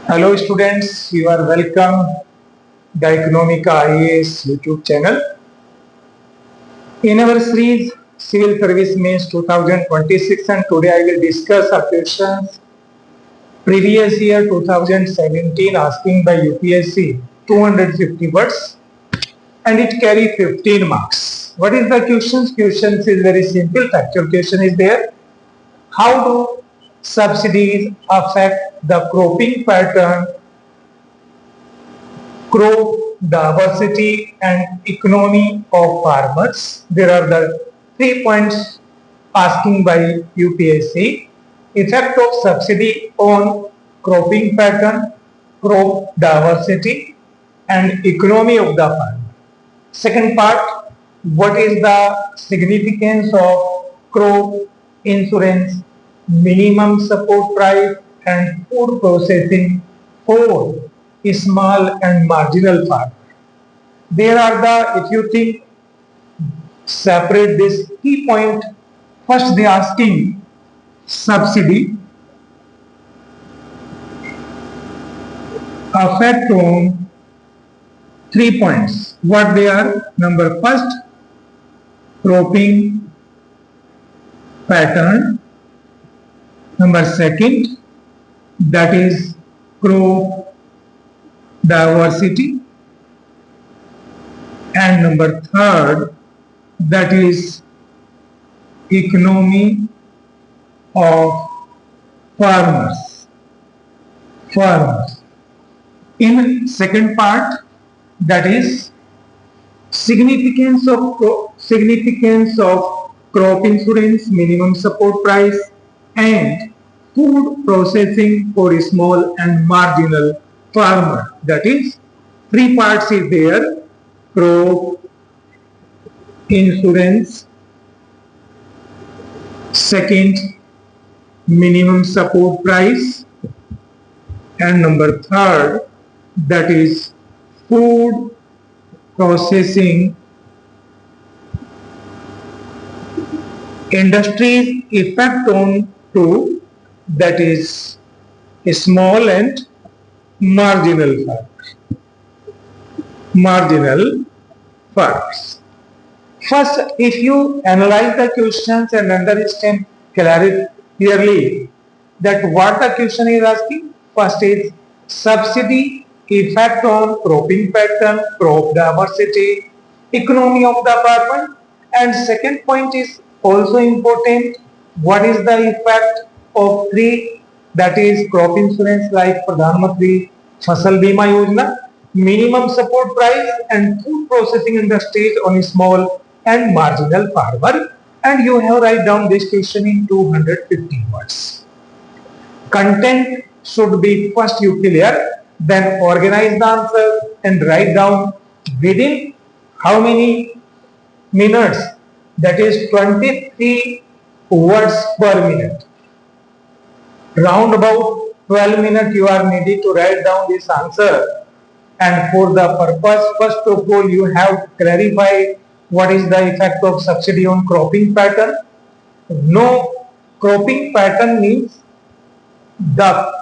Hello students, you are welcome the Economica IAS YouTube channel. In our series Civil Service Means 2026 and today I will discuss a questions previous year 2017 asking by UPSC 250 words and it carry 15 marks. What is the questions? Questions is very simple. Factual question is there. How do subsidies affect the cropping pattern, crop diversity and economy of farmers? There are the 3 points asking by UPSC. Effect of subsidy on cropping pattern, crop diversity and economy of the farmer. Second part, what is the significance of crop insurance, minimum support price and food processing for small and marginal farmers? There are the, if you think, separate this key point, first they asking subsidy effect on 3 points. What they are? Number first, cropping pattern. Number second, that is crop diversity. And number third, that is economy of farmers. In second part, that is significance of crop insurance, minimum support price, and food processing for small and marginal farmer. That is, 3 parts is there: crop insurance, second minimum support price, and number third, that is food processing industries effect on to, that is small and marginal farmers. First, if you analyze the questions and understand clearly that what the question is asking, first is subsidy effect on cropping pattern, crop diversity, economy of the farmer, and second point is also important. What is the effect of three? That is crop insurance like Pradhan Mantri Fasal Bima Yojana, minimum support price, and food processing industries on small and marginal farmer. And you have write down this question in 250 words. Content should be first you clear, then organize the answer and write down within how many minutes, that is 23 words per minute. Round about 12 minutes you are needed to write down this answer, and for the purpose, first of all you have clarified what is the effect of subsidy on cropping pattern. No, cropping pattern means the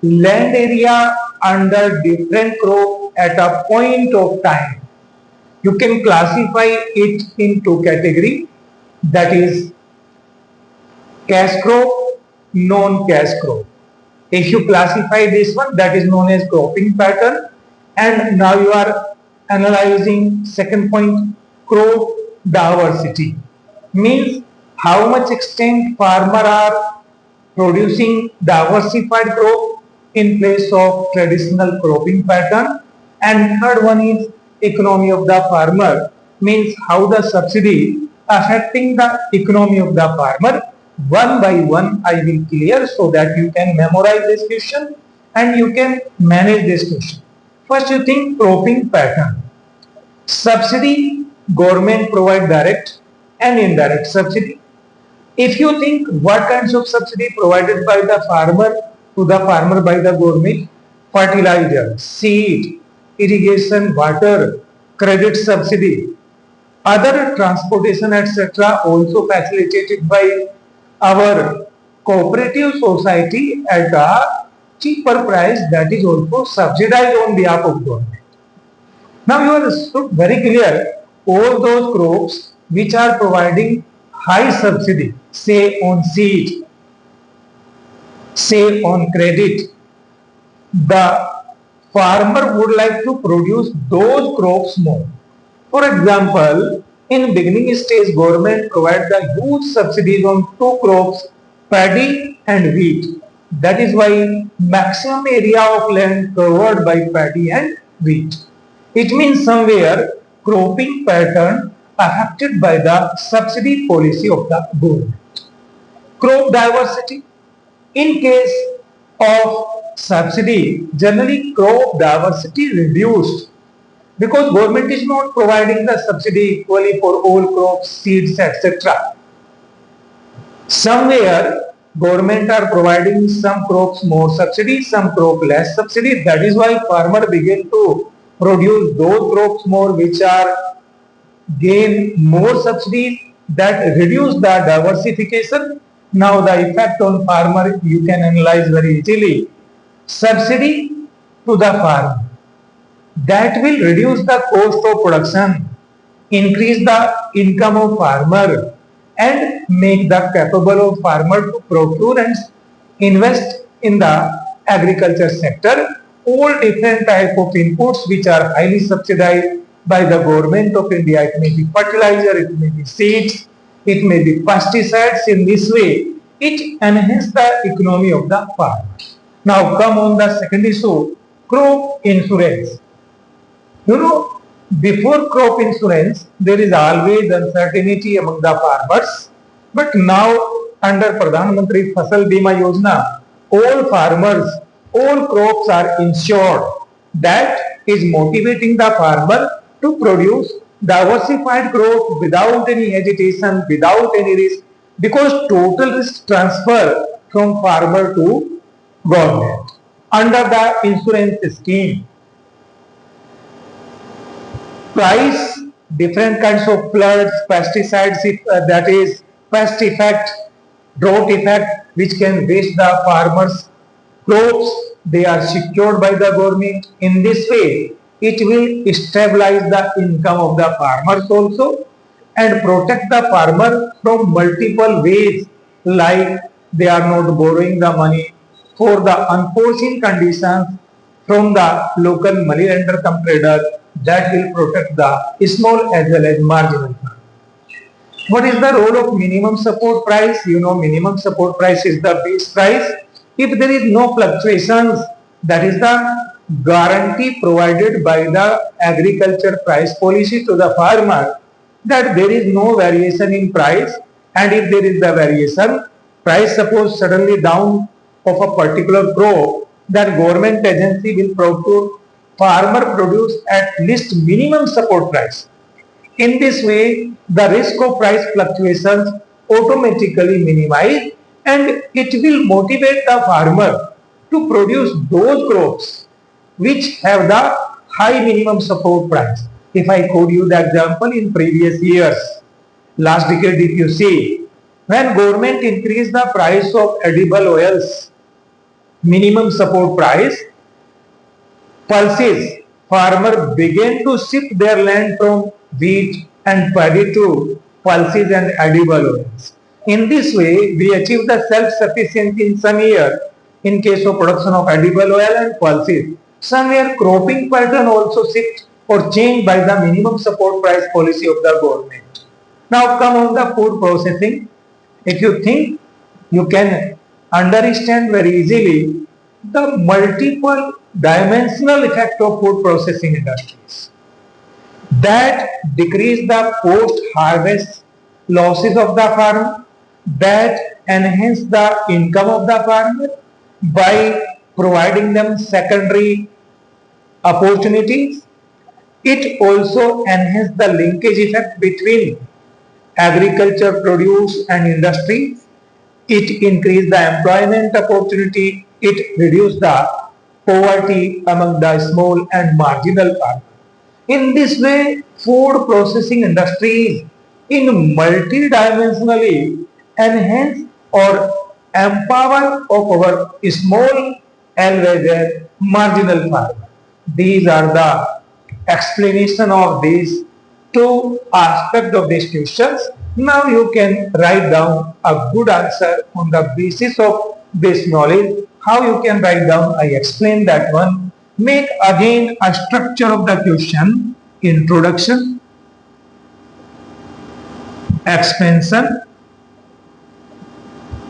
land area under different crop at a point of time. You can classify it into category, that is cash crop, non-cash crop. If you classify this one, that is known as cropping pattern. And now you are analyzing second point, crop diversity. Means how much extent farmer are producing diversified crop in place of traditional cropping pattern. And third one is economy of the farmer, means how the subsidy affecting the economy of the farmer. One by one I will clear so that you can memorize this question and you can manage this question. First you think cropping pattern. Subsidy, government provide direct and indirect subsidy. If you think what kinds of subsidy provided by the farmer to the farmer by the government, fertilizer, seed, irrigation, water, credit subsidy, other transportation etc. also facilitated by our cooperative society at a cheaper price that is also subsidized on behalf of government. Now you are very clear, all those crops which are providing high subsidy, say on seed, say on credit, the farmer would like to produce those crops more. For example, in beginning stage, government provides the huge subsidies on two crops, paddy and wheat. That is why maximum area of land covered by paddy and wheat. It means somewhere cropping pattern affected by the subsidy policy of the government. Crop diversity. In case of subsidy, generally crop diversity reduced because government is not providing the subsidy equally for all crops, seeds, etc. Somewhere government are providing some crops more subsidy, some crop less subsidy. That is why farmer begin to produce those crops more which are gain more subsidies that reduce the diversification. Now the effect on farmer you can analyze very easily. Subsidy to the farmer that will reduce the cost of production, increase the income of farmer and make the capable of farmer to procure and invest in the agriculture sector. All different type of inputs which are highly subsidized by the government of India. It may be fertilizer, it may be seeds, it may be pesticides. In this way, it enhances the economy of the farmer. Now come on the second issue, crop insurance. You know, before crop insurance, there is always uncertainty among the farmers. But now, under Pradhan Mantri Fasal Bima Yojana, all farmers, all crops are insured. That is motivating the farmer to produce diversified crop without any hesitation, without any risk, because total risk transfer from farmer to government under the insurance scheme. Price, different kinds of floods, pesticides, that is pest effect, drought effect, which can waste the farmers' crops, they are secured by the government. In this way, it will stabilize the income of the farmers also and protect the farmer from multiple ways, like they are not borrowing the money for the unforeseen conditions from the local money lender cum trader. That will protect the small as well as marginal farmer. What is the role of minimum support price? You know, minimum support price is the base price. If there is no fluctuations, that is the guarantee provided by the agriculture price policy to the farmer that there is no variation in price, and if there is the variation, price suppose suddenly down of a particular crop, then government agency will procure farmer produce at least minimum support price. In this way, the risk of price fluctuations automatically minimize and it will motivate the farmer to produce those crops which have the high minimum support price. If I quote you the example in previous years, last decade if you see, when government increased the price of edible oils, minimum support price, pulses, farmer began to shift their land from wheat and paddy to pulses and edible oils. In this way, we achieve the self-sufficiency in some year in case of production of edible oil and pulses. Somewhere cropping pattern also shift or change by the minimum support price policy of the government. Now come on the food processing. If you think you can understand very easily the multiple dimensional effect of food processing industries that decrease the post-harvest losses of the farm, that enhance the income of the farmer by providing them secondary opportunities. It also enhances the linkage effect between agriculture produce and industry. It increase the employment opportunity. It reduce the poverty among the small and marginal farmers. In this way, food processing industries in multidimensionally enhance or empower of our small always a marginal farmer. These are the explanation of these two aspects of these questions. Now you can write down a good answer on the basis of this knowledge. How you can write down? I explained that one. Make again a structure of the question: introduction, expansion,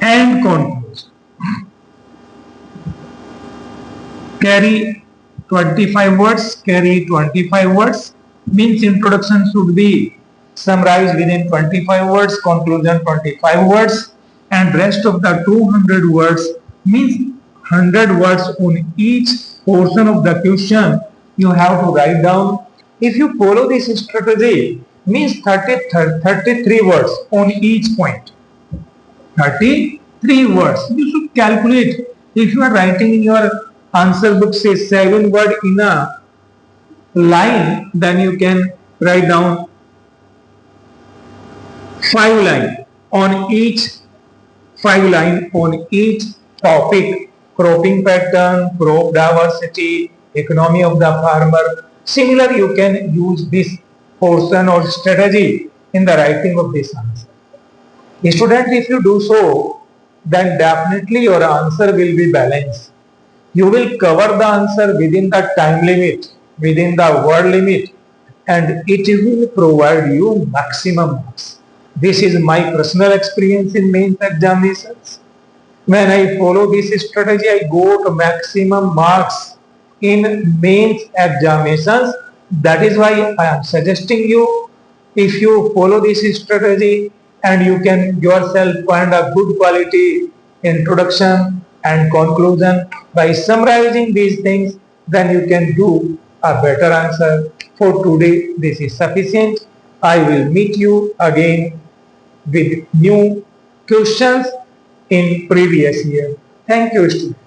and conclusion. Carry 25 words. Carry 25 words means introduction should be summarized within 25 words, conclusion 25 words, and rest of the 200 words means 100 words on each portion of the question you have to write down. If you follow this strategy, means 33 words on each point. 33 words. You should calculate. If you are writing in your answer book, say 7 words in a line, then you can write down 5 lines on each 5 lines on each topic: cropping pattern, crop diversity, economy of the farmer. Similar, you can use this portion or strategy in the writing of this answer. Student, if you do so, then definitely your answer will be balanced. You will cover the answer within the time limit, within the word limit, and it will provide you maximum marks. This is my personal experience in mains examinations. When I follow this strategy, I got maximum marks in mains examinations. That is why I am suggesting you, if you follow this strategy and you can yourself find a good quality introduction and conclusion by summarizing these things, then you can do a better answer. For today, this is sufficient. I will meet you again with new questions in previous year. Thank you, students.